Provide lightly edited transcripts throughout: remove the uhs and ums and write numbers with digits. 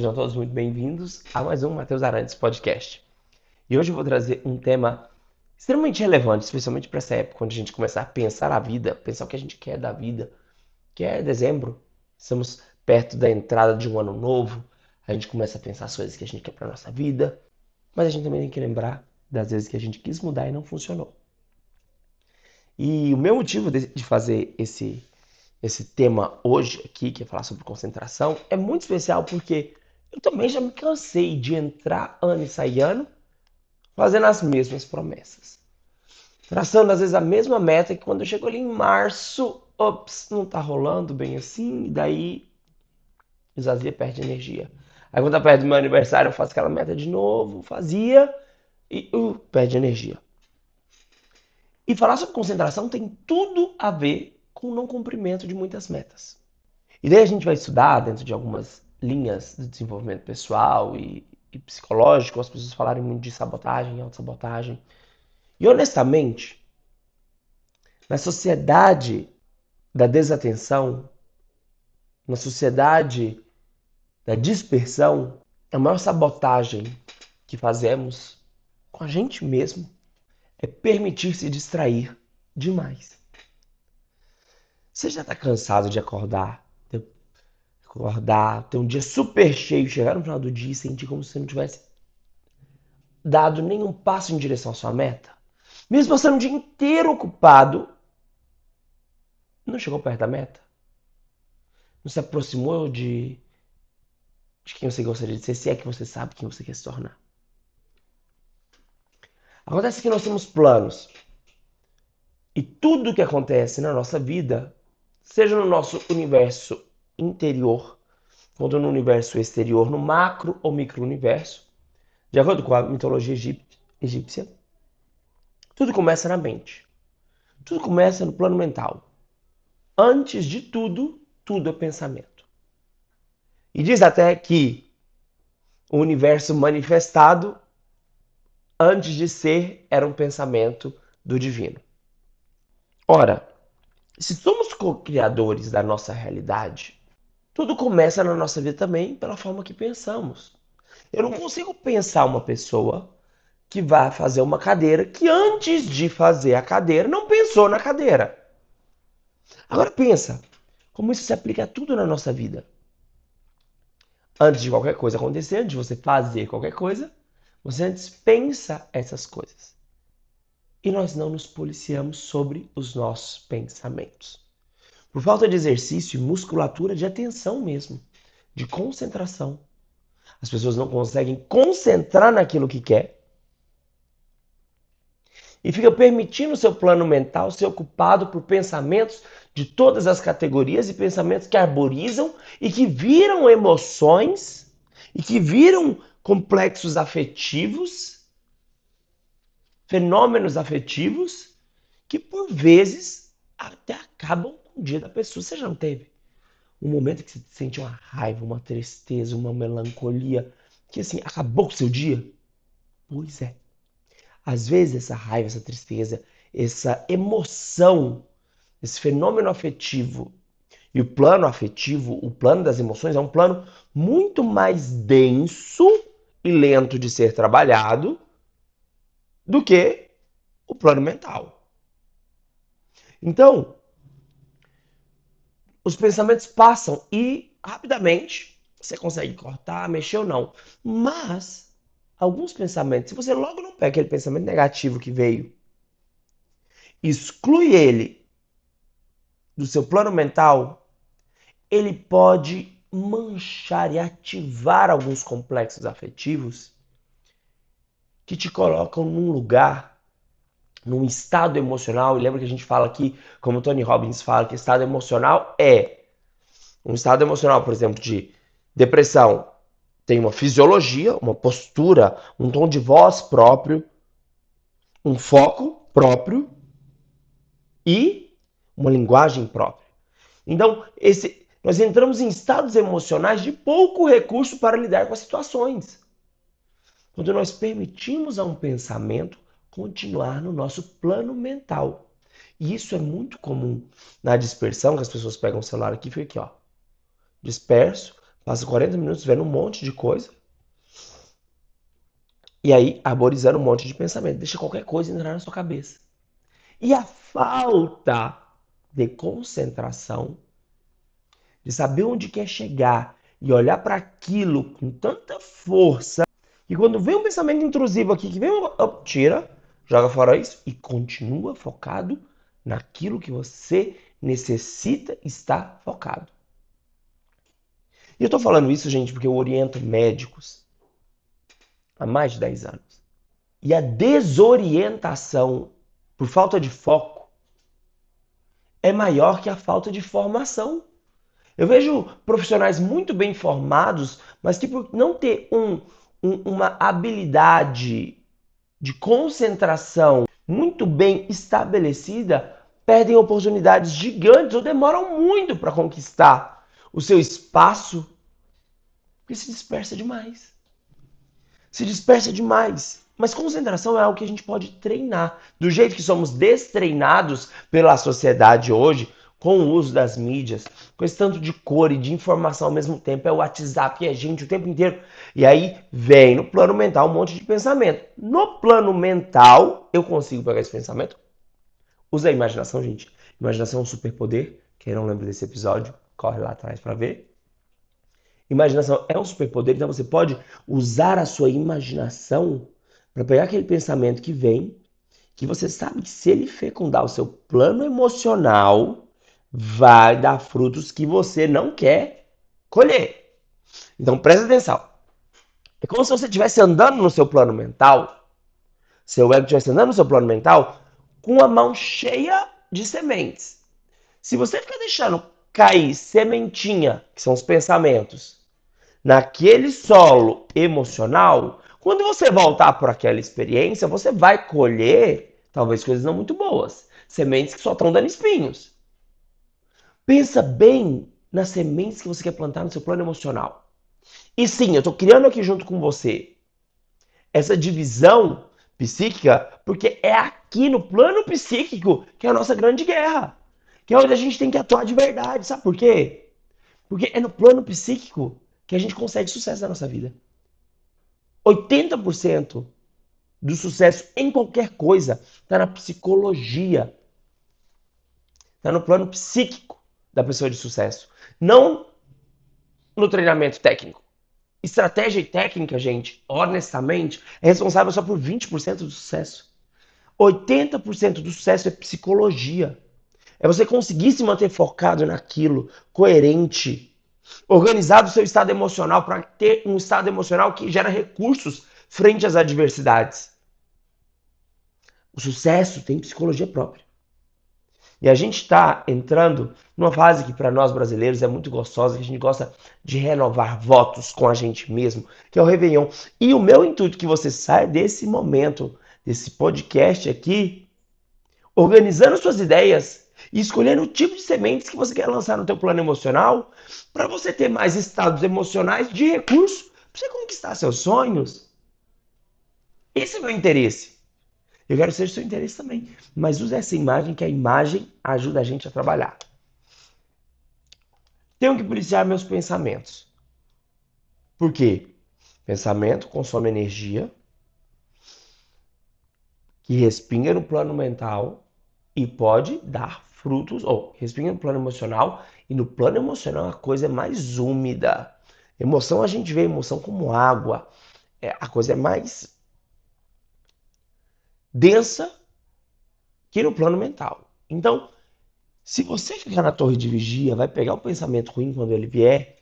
Sejam todos muito bem-vindos a mais um Matheus Arantes Podcast. E hoje eu vou trazer um tema extremamente relevante, especialmente para essa época, quando a gente começar a pensar a vida, pensar o que a gente quer da vida, que é dezembro. Estamos perto da entrada de um ano novo, a gente começa a pensar as coisas que a gente quer para nossa vida, mas a gente também tem que lembrar das vezes que a gente quis mudar e não funcionou. E o meu motivo de fazer esse tema hoje aqui, que é falar sobre concentração, é muito especial porque eu também já me cansei de entrar ano e sair ano fazendo as mesmas promessas. Traçando às vezes a mesma meta que quando eu chego ali em março, ops, não tá rolando bem assim, e daí esvazia, perde energia. Aí quando tá perto do meu aniversário eu faço aquela meta de novo, fazia e perde energia. E falar sobre concentração tem tudo a ver com o não cumprimento de muitas metas. E daí a gente vai estudar dentro de algumas linhas de desenvolvimento pessoal e psicológico, as pessoas falarem muito de sabotagem, autossabotagem. E honestamente, na sociedade da desatenção, na sociedade da dispersão, a maior sabotagem que fazemos com a gente mesmo é permitir se distrair demais. Você já está cansado de acordar, ter um dia super cheio, chegar no final do dia e sentir como se você não tivesse dado nenhum passo em direção à sua meta? Mesmo passando o dia inteiro ocupado, não chegou perto da meta? Não se aproximou de quem você gostaria de ser, se é que você sabe quem você quer se tornar. Acontece que nós temos planos. E tudo que acontece na nossa vida, seja no nosso universo interior, quanto no universo exterior, no macro ou micro-universo, de acordo com a mitologia egípcia, tudo começa na mente. Tudo começa no plano mental. Antes de tudo, tudo é pensamento. E diz até que o universo manifestado, antes de ser, era um pensamento do divino. Ora, se somos co-criadores da nossa realidade, tudo começa na nossa vida também pela forma que pensamos. Eu não consigo pensar uma pessoa que vai fazer uma cadeira que antes de fazer a cadeira não pensou na cadeira. Agora pensa, como isso se aplica a tudo na nossa vida. Antes de qualquer coisa acontecer, antes de você fazer qualquer coisa, você antes pensa essas coisas. E nós não nos policiamos sobre os nossos pensamentos. Por falta de exercício e musculatura de atenção mesmo, de concentração. As pessoas não conseguem concentrar naquilo que quer e fica permitindo o seu plano mental ser ocupado por pensamentos de todas as categorias e pensamentos que arborizam e que viram emoções e que viram complexos afetivos, fenômenos afetivos que por vezes até acabam com o dia da pessoa. Você já não teve um momento que você sente uma raiva, uma tristeza, uma melancolia, que assim, acabou com o seu dia? Pois é. Às vezes essa raiva, essa tristeza, essa emoção, esse fenômeno afetivo e o plano afetivo, o plano das emoções é um plano muito mais denso e lento de ser trabalhado do que o plano mental. Então, os pensamentos passam e rapidamente você consegue cortar, mexer ou não. Mas alguns pensamentos, se você logo não pega aquele pensamento negativo que veio, exclui ele do seu plano mental, ele pode manchar e ativar alguns complexos afetivos que te colocam num lugar, num estado emocional. E lembra que a gente fala aqui, como o Tony Robbins fala, que estado emocional é um estado emocional, por exemplo, de depressão. Tem uma fisiologia, uma postura, um tom de voz próprio, um foco próprio e uma linguagem própria. Então, nós entramos em estados emocionais de pouco recurso para lidar com as situações. Quando nós permitimos a um pensamento continuar no nosso plano mental. E isso é muito comum na dispersão, que as pessoas pegam o celular aqui e ficam aqui, ó. Disperso, Passa 40 minutos vendo um monte de coisa. E aí, arborizando um monte de pensamento. Deixa qualquer coisa entrar na sua cabeça. E a falta de concentração, de saber onde quer chegar e olhar para aquilo com tanta força, que quando vem um pensamento intrusivo aqui, que vem tira, joga fora isso e continua focado naquilo que você necessita estar focado. E eu estou falando isso, gente, porque eu oriento médicos há mais de 10 anos. E a desorientação por falta de foco é maior que a falta de formação. Eu vejo profissionais muito bem formados, mas que por não ter uma habilidade de concentração muito bem estabelecida, perdem oportunidades gigantes ou demoram muito para conquistar o seu espaço, porque se dispersa demais. Se dispersa demais. Mas concentração é algo que a gente pode treinar. Do jeito que somos destreinados pela sociedade hoje, com o uso das mídias, com esse tanto de cor e de informação ao mesmo tempo, é o WhatsApp, é gente o tempo inteiro. E aí vem no plano mental um monte de pensamento. No plano mental, eu consigo pegar esse pensamento. Usa a imaginação, gente. Imaginação é um superpoder. Quem não lembra desse episódio, corre lá atrás para ver. Imaginação é um superpoder, então você pode usar a sua imaginação para pegar aquele pensamento que vem, que você sabe que se ele fecundar o seu plano emocional, vai dar frutos que você não quer colher. Então presta atenção. É como se você estivesse andando no seu plano mental, seu ego estivesse andando no seu plano mental, com a mão cheia de sementes. Se você ficar deixando cair sementinha, que são os pensamentos, naquele solo emocional, quando você voltar para aquela experiência, você vai colher talvez coisas não muito boas, sementes que só estão dando espinhos. Pensa bem nas sementes que você quer plantar no seu plano emocional. E sim, eu estou criando aqui junto com você essa divisão psíquica, porque é aqui no plano psíquico que é a nossa grande guerra, que é onde a gente tem que atuar de verdade. Sabe por quê? Porque é no plano psíquico que a gente consegue sucesso na nossa vida. 80% do sucesso em qualquer coisa está na psicologia. Está no plano psíquico da pessoa de sucesso. Não no treinamento técnico. Estratégia e técnica, gente, honestamente, é responsável só por 20% do sucesso. 80% do sucesso é psicologia. É você conseguir se manter focado naquilo, coerente, organizar o seu estado emocional para ter um estado emocional que gera recursos frente às adversidades. O sucesso tem psicologia própria. E a gente está entrando numa fase que para nós brasileiros é muito gostosa, que a gente gosta de renovar votos com a gente mesmo, que é o Réveillon. E o meu intuito é que você saia desse momento, desse podcast aqui, organizando suas ideias e escolhendo o tipo de sementes que você quer lançar no teu plano emocional, para você ter mais estados emocionais de recurso, para você conquistar seus sonhos. Esse é o meu interesse. Eu quero ser o seu interesse também. Mas use essa imagem, que a imagem ajuda a gente a trabalhar. Tenho que policiar meus pensamentos. Por quê? Pensamento consome energia, que respinga no plano mental e pode dar frutos, ou respinga no plano emocional, e no plano emocional a coisa é mais úmida. Emoção, a gente vê emoção como água. A coisa é mais densa que no plano mental. Então, se você ficar na torre de vigia, vai pegar o pensamento ruim quando ele vier.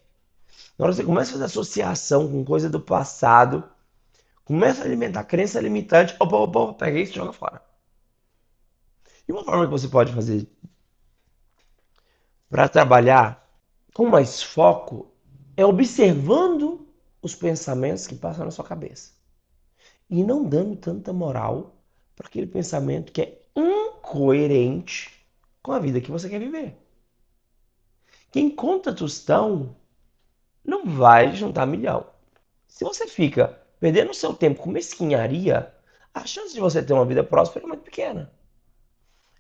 Na hora que você começa a fazer associação com coisa do passado, começa a alimentar crença limitante, opa, pega isso e joga fora. E uma forma que você pode fazer para trabalhar com mais foco é observando os pensamentos que passam na sua cabeça. E não dando tanta moral para aquele pensamento que é incoerente com a vida que você quer viver. Quem conta tostão não vai juntar milhão. Se você fica perdendo seu tempo com mesquinharia, a chance de você ter uma vida próspera é muito pequena.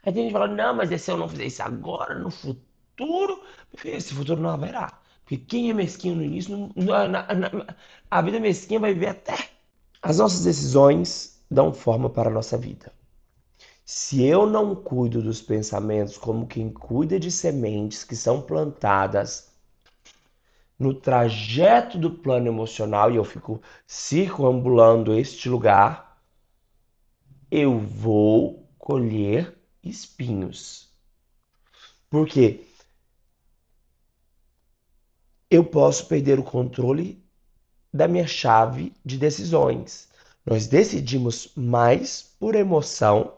Aí tem gente falando, não, mas se eu não fizer isso agora, no futuro, esse futuro não haverá. Porque quem é mesquinho no início, a vida mesquinha vai viver até. As nossas decisões dão forma para a nossa vida. Se eu não cuido dos pensamentos como quem cuida de sementes que são plantadas no trajeto do plano emocional e eu fico circunambulando este lugar, eu vou colher espinhos. Por quê? Eu posso perder o controle da minha chave de decisões. Nós decidimos mais por emoção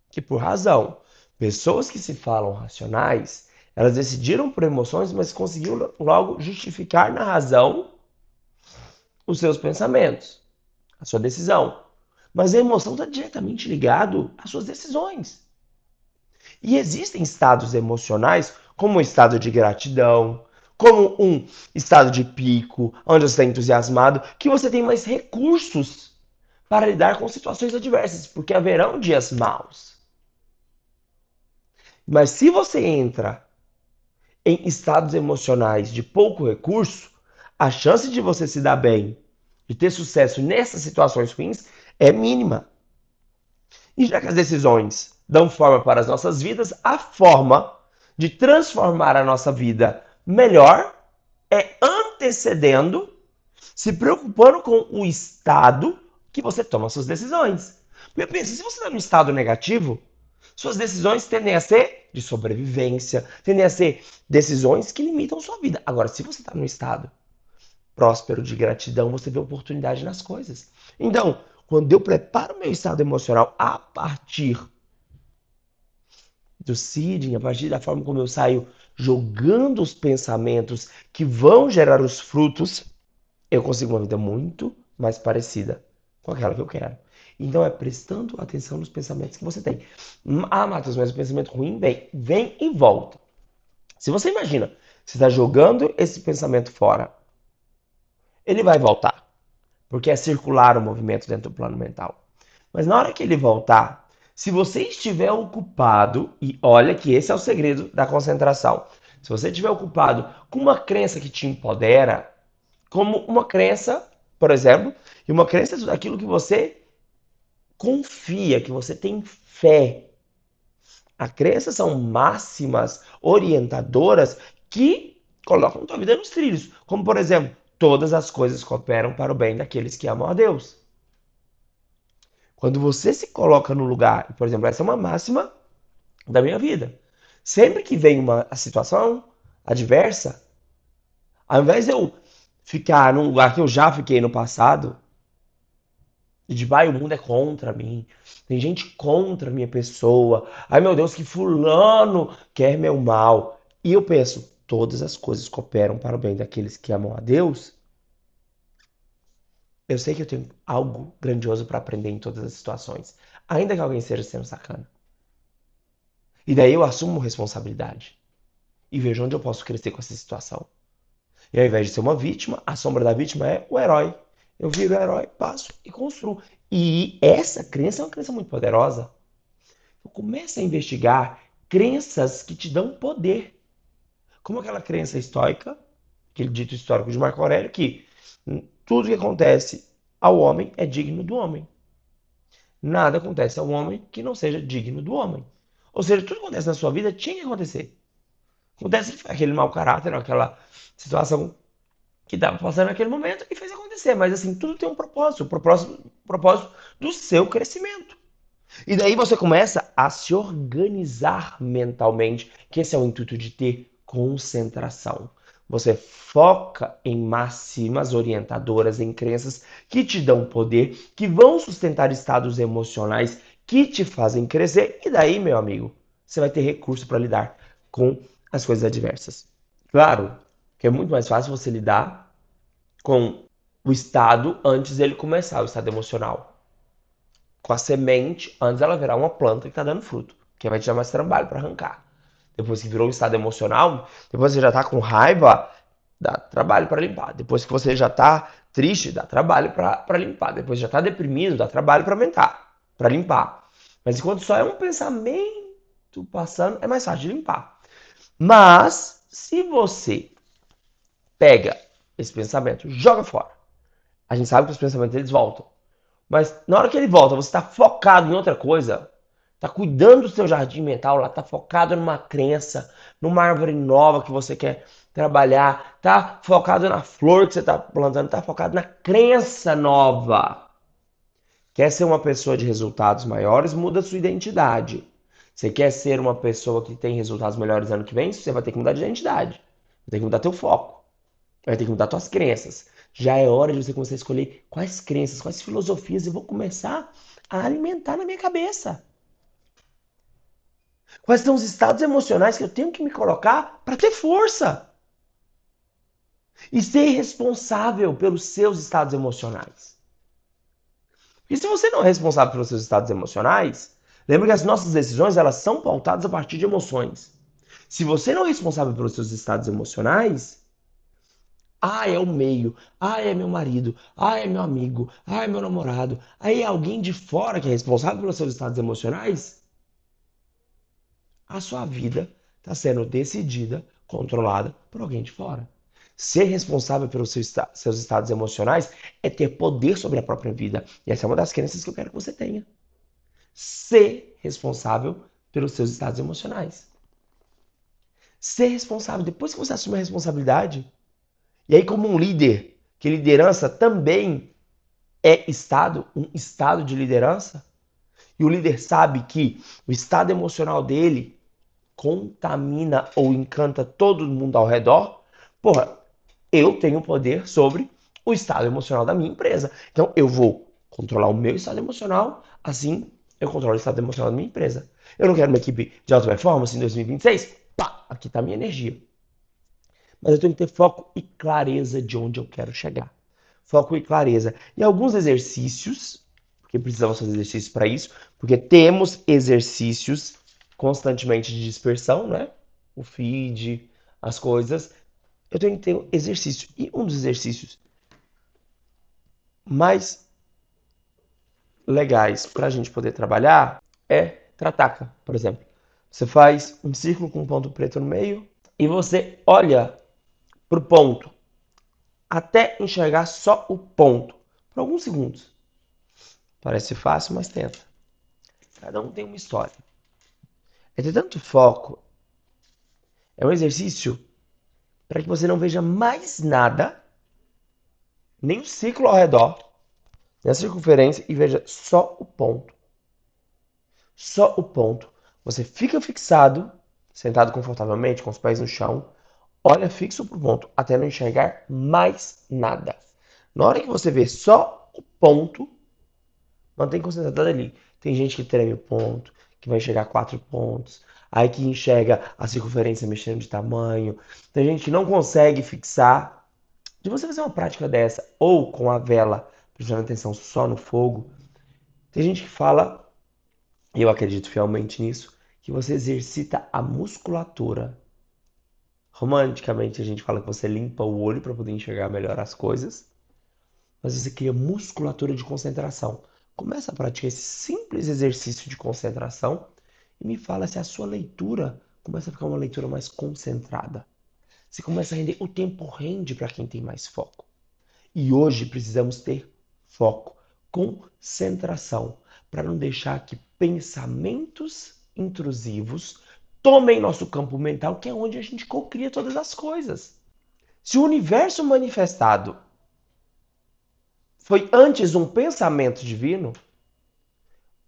que por razão. Pessoas que se falam racionais, elas decidiram por emoções, mas conseguiram logo justificar na razão os seus pensamentos, a sua decisão. Mas a emoção está diretamente ligado às suas decisões. E existem estados emocionais, como o estado de gratidão, como um estado de pico, onde você está entusiasmado, que você tem mais recursos para lidar com situações adversas, porque haverão dias maus. Mas se você entra em estados emocionais de pouco recurso, a chance de você se dar bem, de ter sucesso nessas situações ruins, é mínima. E já que as decisões dão forma para as nossas vidas, a forma de transformar a nossa vida melhor é antecedendo, se preocupando com o estado que você toma suas decisões. Porque pensa, se você está num estado negativo, suas decisões tendem a ser de sobrevivência, tendem a ser decisões que limitam sua vida. Agora, se você está num estado próspero de gratidão, você vê oportunidade nas coisas. Então, quando eu preparo meu estado emocional a partir do seeding, a partir da forma como eu saio jogando os pensamentos que vão gerar os frutos, eu consigo uma vida muito mais parecida com aquela que eu quero. Então é prestando atenção nos pensamentos que você tem. Ah, Matheus, mas o pensamento ruim vem e volta. Se você imagina, você está jogando esse pensamento fora, ele vai voltar, porque é circular o movimento dentro do plano mental. Mas na hora que ele voltar, se você estiver ocupado, e olha que esse é o segredo da concentração, se você estiver ocupado com uma crença que te empodera, como uma crença, por exemplo, e uma crença daquilo que você confia, que você tem fé. As crenças são máximas orientadoras que colocam a tua vida nos trilhos. Como, por exemplo, todas as coisas cooperam para o bem daqueles que amam a Deus. Quando você se coloca no lugar, por exemplo, essa é uma máxima da minha vida. Sempre que vem uma situação adversa, ao invés de eu ficar num lugar que eu já fiquei no passado, de vai, o mundo é contra mim, tem gente contra a minha pessoa, ai meu Deus, que fulano quer meu mal. E eu penso, todas as coisas cooperam para o bem daqueles que amam a Deus. Eu sei que eu tenho algo grandioso para aprender em todas as situações, ainda que alguém esteja sendo sacana. E daí eu assumo responsabilidade e vejo onde eu posso crescer com essa situação. E ao invés de ser uma vítima, a sombra da vítima é o herói. Eu viro o herói, passo e construo. E essa crença é uma crença muito poderosa. Então, comece a investigar crenças que te dão poder. Como aquela crença estoica, aquele dito histórico de Marco Aurélio, que tudo que acontece ao homem é digno do homem. Nada acontece ao homem que não seja digno do homem. Ou seja, tudo que acontece na sua vida tinha que acontecer. Acontece aquele mau caráter, aquela situação que estava passando naquele momento e fez acontecer. Mas assim, tudo tem um propósito, propósito do seu crescimento. E daí você começa a se organizar mentalmente, que esse é o intuito de ter concentração. Você foca em máximas orientadoras, em crenças que te dão poder, que vão sustentar estados emocionais que te fazem crescer. E daí, meu amigo, você vai ter recurso para lidar com as coisas adversas. Claro que é muito mais fácil você lidar com o estado antes dele começar, o estado emocional. Com a semente, antes ela virar uma planta que está dando fruto, que vai te dar mais trabalho para arrancar. Depois que virou um estado emocional, depois você já está com raiva, dá trabalho para limpar. Depois que você já está triste, dá trabalho para limpar. Depois já está deprimido, dá trabalho para aumentar, para limpar. Mas enquanto só é um pensamento passando, é mais fácil de limpar. Mas se você pega esse pensamento, joga fora. A gente sabe que os pensamentos eles voltam. Mas na hora que ele volta, você está focado em outra coisa, está cuidando do seu jardim mental lá, está focado numa crença, numa árvore nova que você quer trabalhar, está focado na flor que você está plantando, está focado na crença nova. Quer ser uma pessoa de resultados maiores, muda a sua identidade. Você quer ser uma pessoa que tem resultados melhores ano que vem, você vai ter que mudar de identidade. Vai ter que mudar teu foco. Vai ter que mudar tuas crenças. Já é hora de você começar a escolher quais crenças, quais filosofias eu vou começar a alimentar na minha cabeça. Quais são os estados emocionais que eu tenho que me colocar para ter força. E ser responsável pelos seus estados emocionais. E se você não é responsável pelos seus estados emocionais, lembra que as nossas decisões elas são pautadas a partir de emoções. Se você não é responsável pelos seus estados emocionais, é o meio, é meu marido, é meu amigo, é meu namorado, aí é alguém de fora que é responsável pelos seus estados emocionais, a sua vida está sendo decidida, controlada por alguém de fora. Ser responsável pelos seus estados emocionais é ter poder sobre a própria vida. E essa é uma das crenças que eu quero que você tenha. Ser responsável pelos seus estados emocionais. Ser responsável. Depois que você assume a responsabilidade, e aí como um líder, que liderança também é um estado de liderança, e o líder sabe que o estado emocional dele contamina ou encanta todo mundo ao redor, porra, eu tenho poder sobre o estado emocional da minha empresa. Então eu vou controlar o meu estado emocional, assim eu controlo o estado emocional da minha empresa. Eu não quero uma equipe de alta performance em 2026? Pá, aqui está a minha energia. Mas eu tenho que ter foco e clareza de onde eu quero chegar. Foco e clareza. E alguns exercícios, porque precisamos fazer exercícios para isso, porque temos exercícios constantemente de dispersão, né? O feed, as coisas. Eu tenho que ter exercício. E um dos exercícios mais legais para a gente poder trabalhar é trataca, por exemplo. Você faz um círculo com um ponto preto no meio e você olha para o ponto até enxergar só o ponto por alguns segundos. Parece fácil, mas tenta. Cada um tem uma história. É ter tanto foco. É um exercício para que você não veja mais nada, nem o ciclo ao redor, nem a circunferência, e veja só o ponto. Só o ponto. Você fica fixado, sentado confortavelmente, com os pés no chão, olha fixo para o ponto, até não enxergar mais nada. Na hora que você vê só o ponto, mantém concentrado ali. Tem gente que treme o ponto, que vai enxergar 4 pontos, aí que enxerga a circunferência mexendo de tamanho. Tem gente que não consegue fixar. De você fazer uma prática dessa, ou com a vela, prestando atenção só no fogo, tem gente que fala, e eu acredito fielmente nisso, que você exercita a musculatura. Romanticamente a gente fala que você limpa o olho para poder enxergar melhor as coisas, mas você cria musculatura de concentração. Começa a praticar esse simples exercício de concentração e me fala se a sua leitura começa a ficar uma leitura mais concentrada. Se começa a render, o tempo rende para quem tem mais foco. E hoje precisamos ter foco, concentração, para não deixar que pensamentos intrusivos tomem nosso campo mental, que é onde a gente cocria todas as coisas. Se o universo manifestado foi antes um pensamento divino,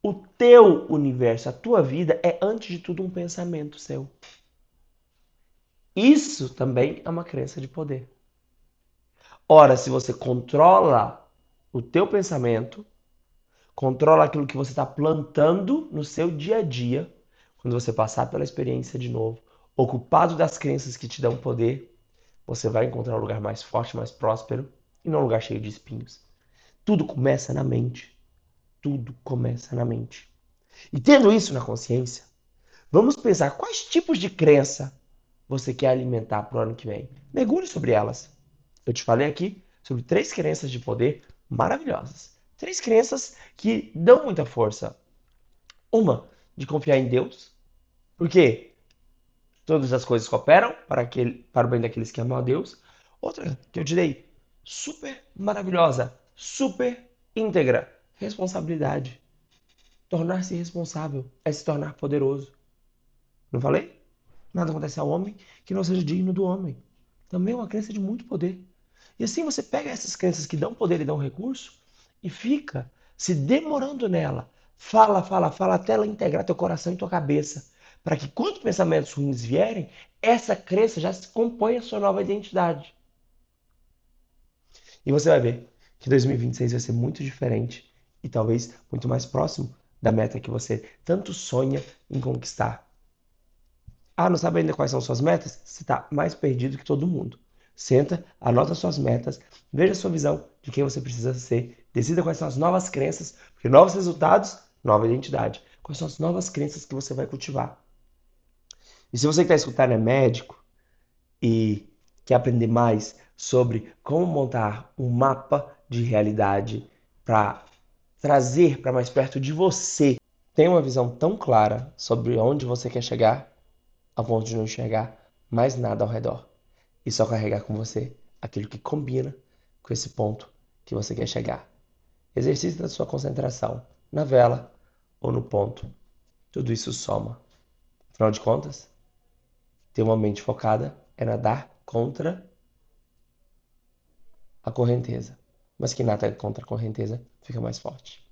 o teu universo, a tua vida, é antes de tudo um pensamento seu. Isso também é uma crença de poder. Ora, se você controla o teu pensamento, controla aquilo que você está plantando no seu dia a dia, quando você passar pela experiência de novo, ocupado das crenças que te dão poder, você vai encontrar um lugar mais forte, mais próspero e não um lugar cheio de espinhos. Tudo começa na mente. Tudo começa na mente. E tendo isso na consciência, vamos pensar quais tipos de crença você quer alimentar para o ano que vem. Mergulhe sobre elas. Eu te falei aqui sobre 3 crenças de poder maravilhosas. 3 crenças que dão muita força. Uma, de confiar em Deus. Porque todas as coisas cooperam para o bem daqueles que amam a Deus. Outra que eu te dei, super maravilhosa, super íntegra, responsabilidade. Tornar-se responsável é se tornar poderoso. Não falei? Nada acontece ao homem que não seja digno do homem. Também é uma crença de muito poder. E assim você pega essas crenças que dão poder e dão recurso e fica se demorando nela. Fala, fala, fala até ela integrar teu coração e tua cabeça. Para que quando pensamentos ruins vierem, essa crença já se compõe a sua nova identidade. E você vai ver que 2026 vai ser muito diferente e talvez muito mais próximo da meta que você tanto sonha em conquistar. Ah, não sabe ainda quais são suas metas? Você está mais perdido que todo mundo. Senta, anota suas metas, veja a sua visão de quem você precisa ser, decida quais são as novas crenças, porque novos resultados, nova identidade. Quais são as novas crenças que você vai cultivar? E se você que está escutando é médico e quer aprender mais sobre como montar um mapa de realidade para trazer para mais perto de você, tem uma visão tão clara sobre onde você quer chegar, a ponto de não enxergar mais nada ao redor e só carregar com você aquilo que combina com esse ponto que você quer chegar. Exercício da sua concentração na vela ou no ponto. Tudo isso soma. Afinal de contas, ter uma mente focada é nadar contra a correnteza. Mas quem nada contra a correnteza fica mais forte.